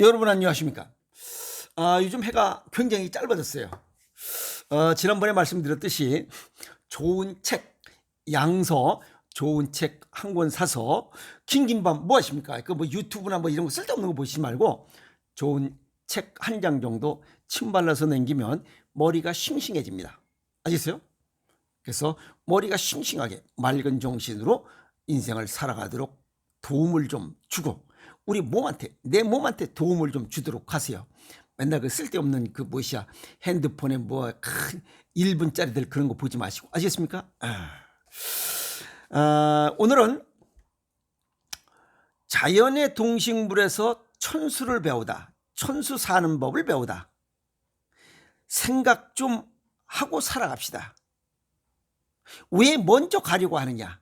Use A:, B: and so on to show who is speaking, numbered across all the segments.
A: 여러분 안녕하십니까? 요즘 해가 굉장히 짧아졌어요. 지난번에 말씀드렸듯이 좋은 책, 양서, 좋은 책 한 권 사서 긴긴 밤 뭐 하십니까? 그 뭐 유튜브나 뭐 이런 거 쓸데없는 거 보시지 말고 좋은 책 한 장 정도 침 발라서 남기면 머리가 싱싱해집니다. 아시겠어요? 그래서 머리가 싱싱하게 맑은 정신으로 인생을 살아가도록 도움을 좀 주고 우리 몸한테 내 몸한테 도움을 좀 주도록 하세요. 맨날 그 쓸데없는 그 무엇이야 핸드폰에 뭐 큰 1분짜리들 그런 거 보지 마시고 아시겠습니까? 오늘은 자연의 동식물에서 천수를 배우다, 천수 사는 법을 배우다. 생각 좀 하고 살아갑시다. 왜 먼저 가려고 하느냐?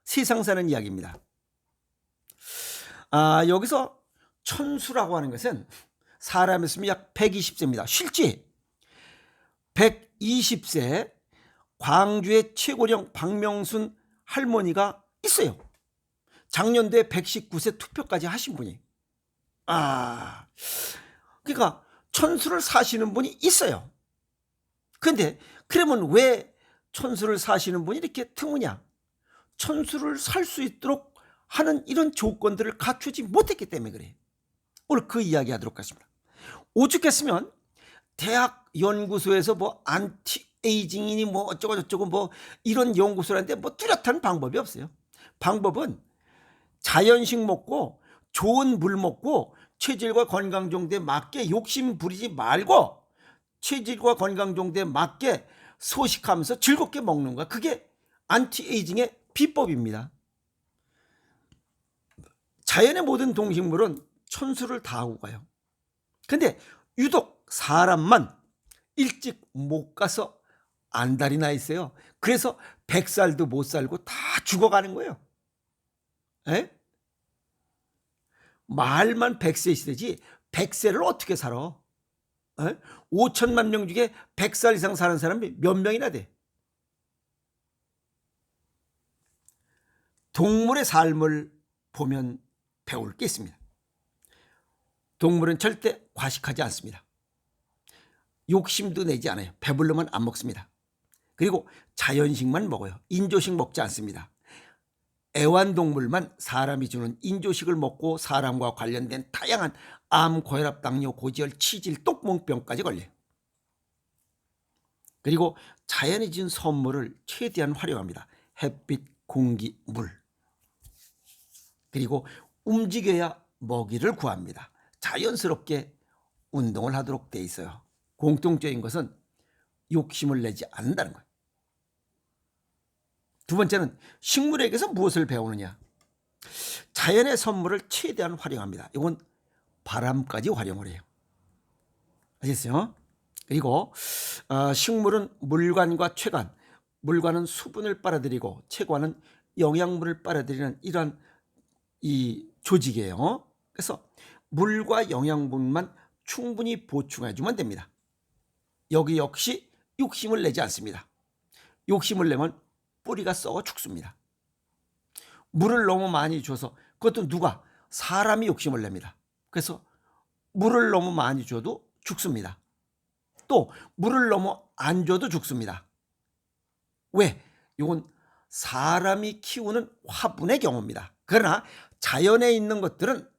A: 세상 사는 이야기입니다. 여기서 천수라고 하는 것은 사람의 수명이 약 120세입니다. 실제 120세 광주의 최고령 박명순 할머니가 있어요. 작년도에 119세 투표까지 하신 분이. 그러니까 천수를 사시는 분이 있어요. 근데 그러면 왜 천수를 사시는 분이 이렇게 드무냐? 천수를 살 수 있도록 하는 이런 조건들을 갖추지 못했기 때문에 그래. 오늘 그 이야기 하도록 하겠습니다. 오죽했으면 대학 연구소에서 뭐 안티에이징이니 뭐 어쩌고 저쩌고 뭐 이런 연구소라는데 뭐 뚜렷한 방법이 없어요. 방법은 자연식 먹고 좋은 물 먹고 체질과 건강 정도에 맞게 욕심 부리지 말고 체질과 건강 정도에 맞게 소식하면서 즐겁게 먹는 거야. 그게 안티에이징의 비법입니다. 자연의 모든 동식물은 천수를 다 하고 가요. 근데 유독 사람만 일찍 못 가서 안달이 나 있어요. 그래서 100살도 못 살고 다 죽어가는 거예요. 에? 말만 100세 시대지 100세를 어떻게 살아? 5천만 명 중에 100살 이상 사는 사람이 몇 명이나 돼? 동물의 삶을 보면 배울 게 있습니다. 동물은 절대 과식하지 않습니다. 욕심도 내지 않아요. 배부르면 안 먹습니다. 그리고 자연식만 먹어요. 인조식 먹지 않습니다. 애완동물만 사람이 주는 인조식을 먹고 사람과 관련된 다양한 암, 고혈압, 당뇨, 고지혈, 치질, 똥멍병까지 걸려요. 그리고 자연이 준 선물을 최대한 활용합니다. 햇빛, 공기, 물. 그리고 움직여야 먹이를 구합니다. 자연스럽게 운동을 하도록 돼 있어요. 공통적인 것은 욕심을 내지 않는다는 거예요. 두 번째는 식물에게서 무엇을 배우느냐? 자연의 선물을 최대한 활용합니다. 이건 바람까지 활용을 해요. 아시겠어요? 그리고 식물은 물관과 체관, 물관은 수분을 빨아들이고 체관은 영양분을 빨아들이는 이러한 이 조직이에요. 그래서 물과 영양분만 충분히 보충해주면 됩니다. 여기 역시 욕심을 내지 않습니다. 욕심을 내면 뿌리가 썩어 죽습니다. 물을 너무 많이 줘서 그것도 누가? 사람이 욕심을 냅니다. 그래서 물을 너무 많이 줘도 죽습니다. 또 물을 너무 안 줘도 죽습니다. 왜? 이건 사람이 키우는 화분의 경우입니다. 그러나 자연에 있는 것들은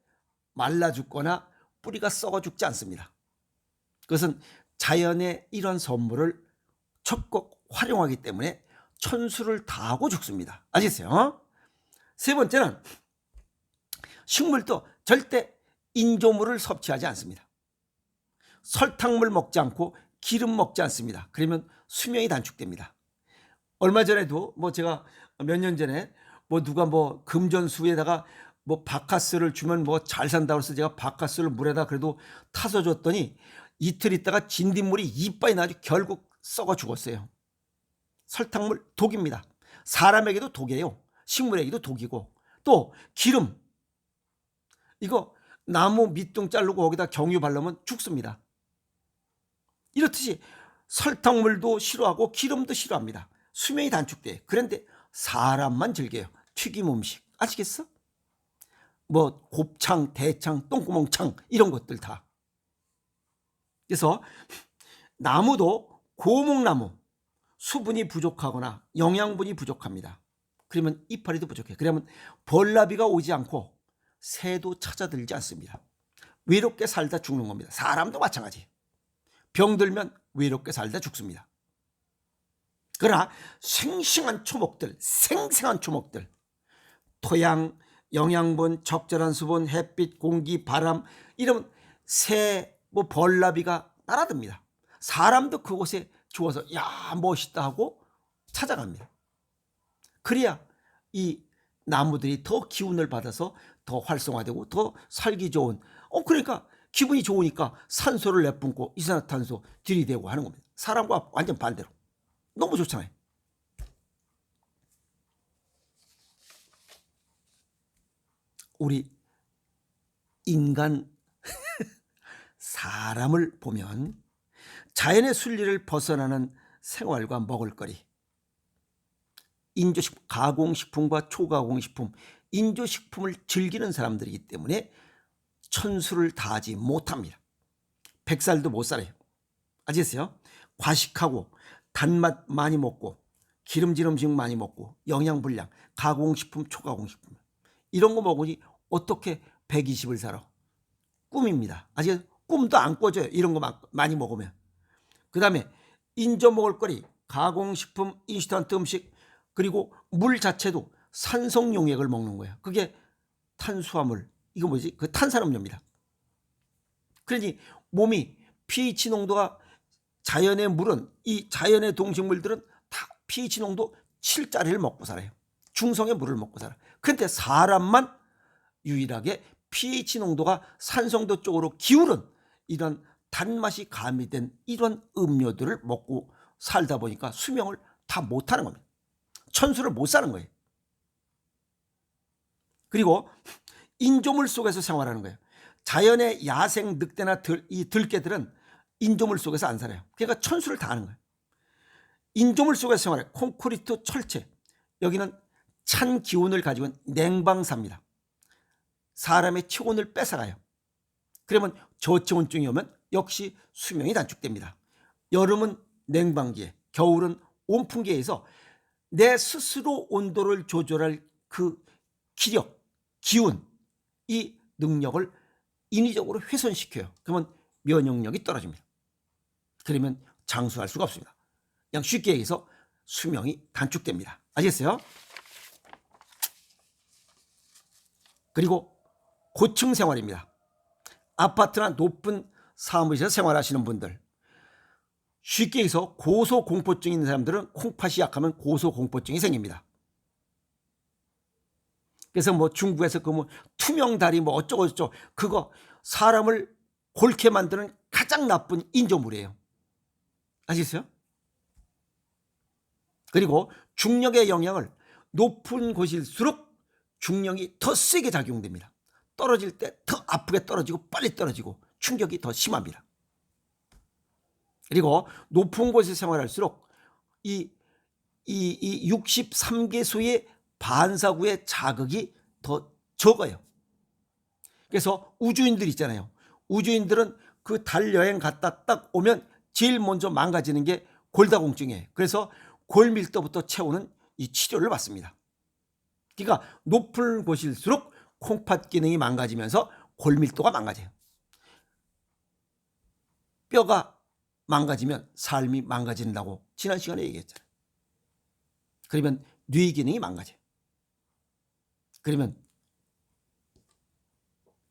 A: 말라 죽거나 뿌리가 썩어 죽지 않습니다. 그것은 자연의 이런 선물을 적극 활용하기 때문에 천수를 다하고 죽습니다. 아시겠어요? 세 번째는 식물도 절대 인조물을 섭취하지 않습니다. 설탕물 먹지 않고 기름 먹지 않습니다. 그러면 수명이 단축됩니다. 얼마 전에도 뭐 제가 몇 년 전에 뭐 누가 뭐 금전수에다가 뭐 바카스를 주면 뭐 잘 산다고 해서 제가 바카스를 물에다 그래도 타서 줬더니 이틀 있다가 진딧물이 이빨이 나서 결국 썩어 죽었어요. 설탕물 독입니다. 사람에게도 독이에요. 식물에게도 독이고 또 기름 이거 나무 밑둥 자르고 거기다 경유 바르면 죽습니다. 이렇듯이 설탕물도 싫어하고 기름도 싫어합니다. 수명이 단축돼. 그런데 사람만 즐겨요. 튀김 음식 아시겠어? 뭐 곱창, 대창, 똥구멍창 이런 것들 다. 그래서 나무도 고목나무 수분이 부족하거나 영양분이 부족합니다. 그러면 이파리도 부족해. 그러면 벌나비가 오지 않고 새도 찾아들지 않습니다. 외롭게 살다 죽는 겁니다. 사람도 마찬가지. 병들면 외롭게 살다 죽습니다. 그러나 생생한 초목들, 토양, 영양분, 적절한 수분, 햇빛, 공기, 바람 이런 새, 뭐 벌나비가 따라듭니다. 사람도 그곳에 주워서 야 멋있다 하고 찾아갑니다. 그래야 이 나무들이 더 기운을 받아서 더 활성화되고 더 살기 좋은 그러니까 기분이 좋으니까 산소를 내뿜고 이산화탄소 들이대고 하는 겁니다. 사람과 완전 반대로. 너무 좋잖아요. 우리 인간 사람을 보면 자연의 순리를 벗어나는 생활과 먹을거리, 인조식품, 가공식품과 초가공식품, 인조식품을 즐기는 사람들이기 때문에 천수를 다하지 못합니다. 100살도 못 살아요. 아시겠어요? 과식하고 단맛 많이 먹고 기름진 음식 많이 먹고 영양불량, 가공식품, 초가공식품 이런 거 먹으니 어떻게 120을 살아? 꿈입니다. 아직 꿈도 안 꿔줘요. 이런 거 많이 먹으면. 그 다음에 인조 먹을거리, 가공식품, 인스턴트 음식 그리고 물 자체도 산성용액을 먹는 거예요. 그게 탄수화물, 이거 뭐지? 그 탄산음료입니다. 그러니 몸이 pH 농도가 자연의 물은 이 자연의 동식물들은 다 pH 농도 7짜리를 먹고 살아요. 중성의 물을 먹고 살아요. 그런데 사람만 유일하게 pH 농도가 산성도 쪽으로 기울은 이런 단맛이 가미된 이런 음료들을 먹고 살다 보니까 수명을 다 못하는 겁니다. 천수를 못 사는 거예요. 그리고 인조물 속에서 생활하는 거예요. 자연의 야생 늑대나 이 들개들은 인조물 속에서 안 살아요. 그러니까 천수를 다 하는 거예요. 인조물 속에서 생활해. 콘크리트, 철제. 여기는 찬 기온을 가지고 있는 냉방사입니다. 사람의 체온을 뺏어가요. 그러면 저체온증이 오면 역시 수명이 단축됩니다. 여름은 냉방기에, 겨울은 온풍기에서 내 스스로 온도를 조절할 그 기력, 기운, 이 능력을 인위적으로 훼손시켜요. 그러면 면역력이 떨어집니다. 그러면 장수할 수가 없습니다. 그냥 쉽게 얘기해서 수명이 단축됩니다. 아시겠어요? 그리고 고층 생활입니다. 아파트나 높은 사무실에서 생활하시는 분들, 쉽게 얘기해서 고소공포증 있는 사람들은 콩팥이 약하면 고소공포증이 생깁니다. 그래서 뭐 중국에서 그 뭐 투명다리 뭐 어쩌고 저쩌고 그거 사람을 골게 만드는 가장 나쁜 인조물이에요. 아시겠어요? 그리고 중력의 영향을 높은 곳일수록 중력이 더 세게 작용됩니다. 떨어질 때 더 아프게 떨어지고 빨리 떨어지고 충격이 더 심합니다. 그리고 높은 곳에서 생활할수록 이 63개소의 반사구의 자극이 더 적어요. 그래서 우주인들 있잖아요. 우주인들은 그 달 여행 갔다 딱 오면 제일 먼저 망가지는 게 골다공증이에요. 그래서 골밀도부터 채우는 이 치료를 받습니다. 그러니까 높은 곳일수록 콩팥 기능이 망가지면서 골밀도가 망가져요. 뼈가 망가지면 삶이 망가진다고 지난 시간에 얘기했잖아요. 그러면 뇌 기능이 망가져요. 그러면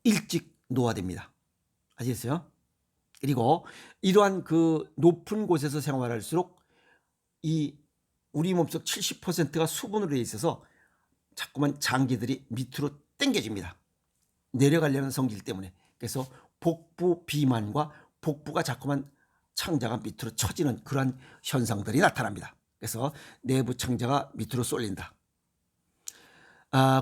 A: 일찍 노화됩니다. 아시겠어요? 그리고 이러한 그 높은 곳에서 생활할수록 이 우리 몸속 70%가 수분으로 돼 있어서 자꾸만 장기들이 밑으로 당겨집니다. 내려가려는 성질 때문에. 그래서 복부 비만과 복부가 자꾸만 창자가 밑으로 처지는 그런 현상들이 나타납니다. 그래서 내부 창자가 밑으로 쏠린다.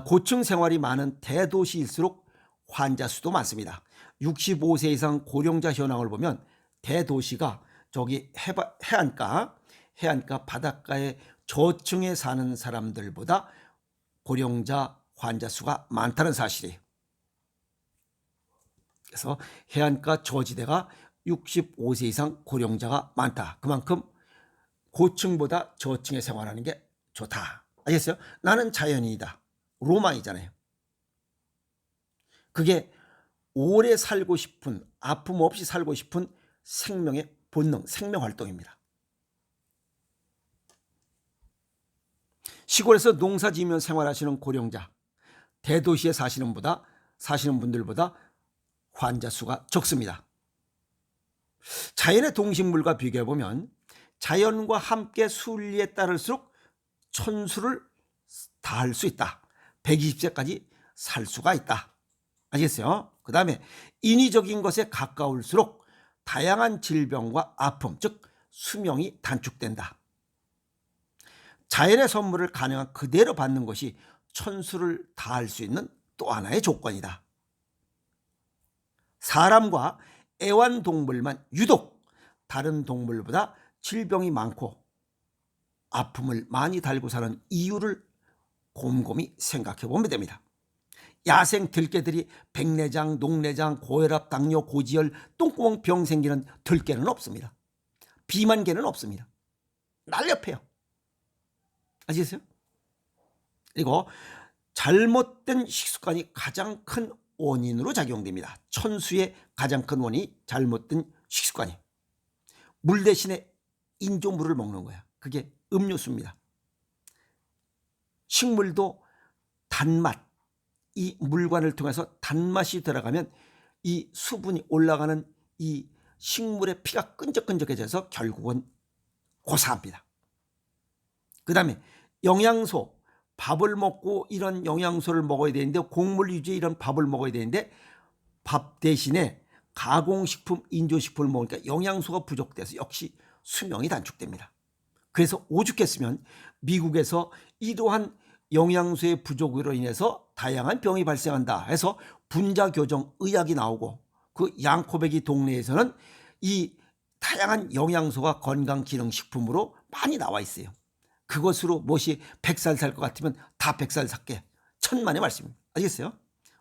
A: 고층 생활이 많은 대도시일수록 환자 수도 많습니다. 65세 이상 고령자 현황을 보면 대도시가 저기 해안가 바닷가의 저층에 사는 사람들보다 고령자 환자 수가 많다는 사실이에요. 그래서 해안가 저지대가 65세 이상 고령자가 많다. 그만큼 고층보다 저층에 생활하는 게 좋다. 알겠어요? 나는 자연인이다. 로망이잖아요. 그게 오래 살고 싶은, 아픔 없이 살고 싶은 생명의 본능, 생명활동입니다. 시골에서 농사 지으며 생활하시는 고령자, 대도시에 사시는 분들보다 환자 수가 적습니다. 자연의 동식물과 비교해보면 자연과 함께 순리에 따를수록 천수를 다할 수 있다. 120세까지 살 수가 있다. 아시겠어요? 그 다음에 인위적인 것에 가까울수록 다양한 질병과 아픔, 즉 수명이 단축된다. 자연의 선물을 가능한 그대로 받는 것이 천수를 다할 수 있는 또 하나의 조건이다. 사람과 애완동물만 유독 다른 동물보다 질병이 많고 아픔을 많이 달고 사는 이유를 곰곰이 생각해 보면 됩니다. 야생 들개들이 백내장, 녹내장, 고혈압, 당뇨, 고지혈, 똥구멍 병 생기는 들개는 없습니다. 비만개는 없습니다. 날렵해요. 아시겠어요? 그리고 잘못된 식습관이 가장 큰 원인으로 작용됩니다. 천수의 가장 큰 원인이 잘못된 식습관이에요. 물 대신에 인조물을 먹는 거야. 그게 음료수입니다. 식물도 단맛, 이 물관을 통해서 단맛이 들어가면 이 수분이 올라가는 이 식물의 피가 끈적끈적해져서 결국은 고사합니다. 그 다음에 영양소, 밥을 먹고 이런 영양소를 먹어야 되는데, 곡물 위주의 이런 밥을 먹어야 되는데 밥 대신에 가공식품, 인조식품을 먹으니까 영양소가 부족돼서 역시 수명이 단축됩니다. 그래서 오죽했으면 미국에서 이러한 영양소의 부족으로 인해서 다양한 병이 발생한다 해서 분자교정 의학이 나오고, 그 양코베기 동네에서는 이 다양한 영양소가 건강기능식품으로 많이 나와 있어요. 그것으로 무엇이 100살 살 것 같으면 다 100살 살게, 천만의 말씀입니다. 아시겠어요?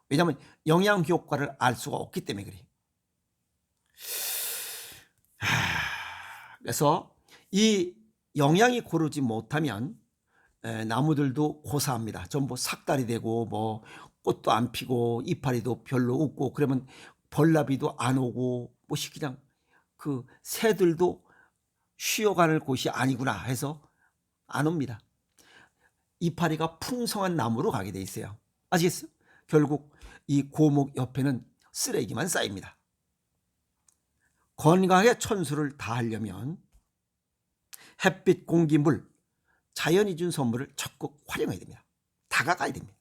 A: 왜냐하면 영양 효과를 알 수가 없기 때문에 그래요. 그래서 이 영양이 고르지 못하면 나무들도 고사합니다. 전부 삭달이 되고 뭐 꽃도 안 피고 이파리도 별로 없고, 그러면 벌나비도 안 오고 뭐시 그냥 그 새들도 쉬어갈 곳이 아니구나 해서 안 옵니다. 이파리가 풍성한 나무로 가게 돼 있어요. 아시겠어요? 결국 이 고목 옆에는 쓰레기만 쌓입니다. 건강하게 천수를 다하려면 햇빛, 공기, 물, 자연이 준 선물을 적극 활용해야 됩니다. 다가가야 됩니다.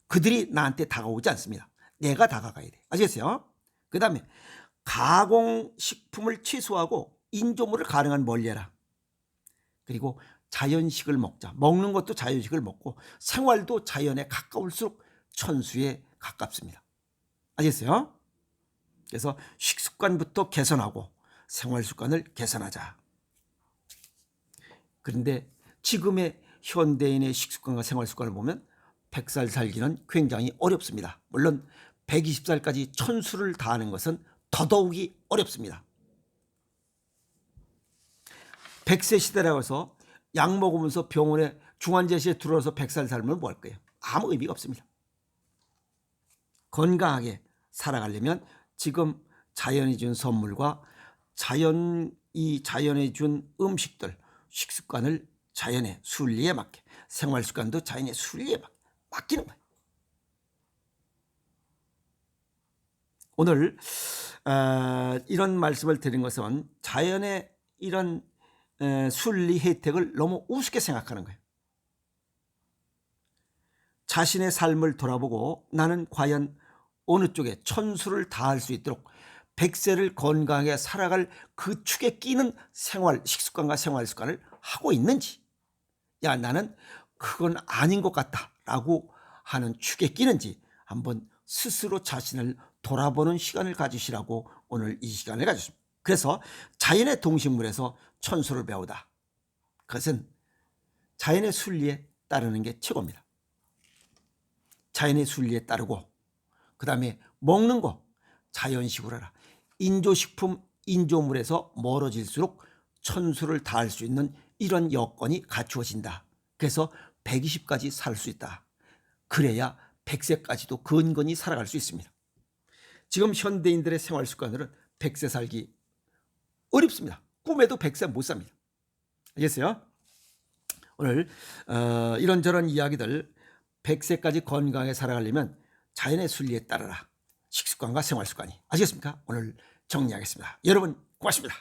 A: 그들이 나한테 다가오지 않습니다. 내가 다가가야 돼. 아시겠어요? 그 다음에 가공식품을 취소하고 인조물을 가능한 멀리해라. 그리고 자연식을 먹자. 먹는 것도 자연식을 먹고 생활도 자연에 가까울수록 천수에 가깝습니다. 아시겠어요? 그래서 식습관부터 개선하고 생활습관을 개선하자. 그런데 지금의 현대인의 식습관과 생활습관을 보면 100살 살기는 굉장히 어렵습니다. 물론 120살까지 천수를 다하는 것은 더더욱이 어렵습니다. 100세 시대라고 해서 약 먹으면서 병원에 중환자실에 들어와서 100살 살면 뭐 할 거예요? 아무 의미가 없습니다. 건강하게 살아가려면 지금 자연이 준 선물과 자연이 준 음식들, 식습관을 자연의 순리에 맞게, 생활습관도 자연의 순리에 맡기는 거예요. 오늘 이런 말씀을 드린 것은 자연의 이런 순리 혜택을 너무 우습게 생각하는 거예요. 자신의 삶을 돌아보고 나는 과연 어느 쪽에 천수를 다할 수 있도록 100세를 건강하게 살아갈 그 축에 끼는 식습관과 생활습관을 하고 있는지, 야 나는 그건 아닌 것 같다라고 하는 축에 끼는지 한번 스스로 자신을 돌아보는 시간을 가지시라고 오늘 이 시간을 가졌습니다. 그래서 자연의 동식물에서 천수를 배우다. 그것은 자연의 순리에 따르는 게 최고입니다. 자연의 순리에 따르고, 그 다음에 먹는 거, 자연식으로 하라. 인조식품, 인조물에서 멀어질수록 천수를 다할 수 있는 이런 여건이 갖추어진다. 그래서 120까지 살 수 있다. 그래야 100세까지도 건건히 살아갈 수 있습니다. 지금 현대인들의 생활 습관들은 100세 살기 어렵습니다. 꿈에도 100세 못 삽니다. 알겠어요? 오늘 이런저런 이야기들 100세까지 건강하게 살아가려면 자연의 순리에 따르라. 식습관과 생활 습관이. 아시겠습니까? 오늘 정리하겠습니다. 여러분 고맙습니다.